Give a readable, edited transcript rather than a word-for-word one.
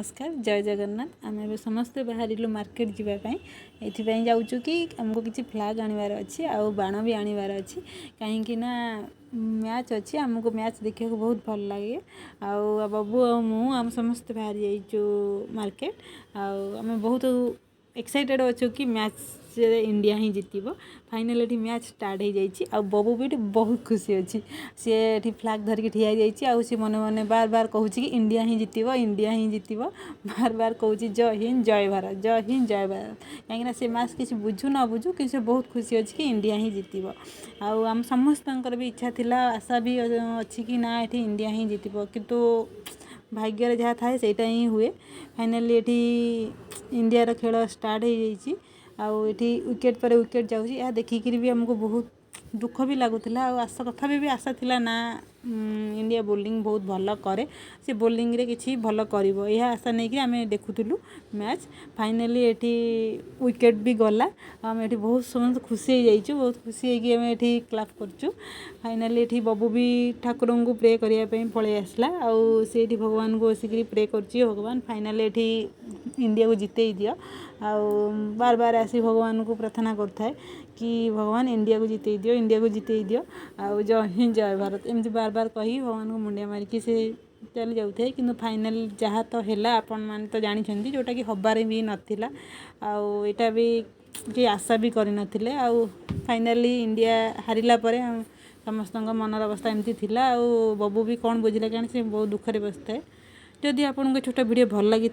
नमस्कार जय जगन्नाथ आम ए समस्ते बाहर मार्केट जावाई ये जाऊँ कि आमको किसी फ्लैग आनबार अच्छी आउ बाण भी आनबार अच्छी कहीं मैच अच्छी आमको मैच देखा बहुत भल लगे आउ बाबू आम समस्ते बाहर जाइचु मार्केट आम बहुत एक्साइटेड अच्छु कि मैच इंडिया ही जीतब फाइनल ये मैच स्टार्ट हो जाइए आ बबू भी बहुत खुशी अच्छी सी ये फ्लैग धरिकी ठिया सी मन मन बार बार कहूँ कि इंडिया ही जीतब इंडिया ही जीतब बार बार कहूँ जय हिंद जय भारत जय हिंद जय भारत कहीं से मैच किसी बुझु न बुझु कि बहुत खुशी अच्छी कि इंडिया ही जीतब आम समस्त भी इच्छा थिला आशा भी अच्छी कि ना ये इंडिया ही जीतब किंतु भाग्य जहाँ थाए सेटा ही हुए फाइनाली ये इंडिया खेल स्टार्ट हो जाइए आउ ये विकेट पर विकेट जाऊँगी देखिक भी आमको बहुत दुख भी लगुला आशा तथापि भी आशा थिला ना इंडिया बोलिंग बहुत भल करे से बोलिंग रे किसी भल करिवो यह आशा नहीं कि आम देखुलु मैच फाइनाली ये विकेट भी गला आम ये बहुत समस्त खुशी हो जाइए बहुत खुशी होगी आम ये क्लाप करचु फाइनाली ये बबू भी ठाकुर को प्रे करने पलि आसला आउ से भगवान को बसिक प्रे कर भगवान फाइनाली ये इंडिया को जिते दियो आउ बार बार आसी भगवान को प्रार्थना करता कि भगवान इंडिया को जिते दियो इंडिया को जिते दियो आउ जय हिंद जय भारत एमती बार बार कही भगवान को मुंडिया मारिकी से चली जाऊे कि फाइनाल जहाँ तो है आपण मैंने तो जानते जोटा कि हबार भी नाला आउ यहाँ भी कि आशा भी करनथिले आउ फाइनाली इंडिया हारिला परे समस्त मनर अवस्था एमती थिला आउ बबू भी कौन बुझिला क्या से बहुत दुखरे बसता है जदि आपको छोटा वीडियो भल लगी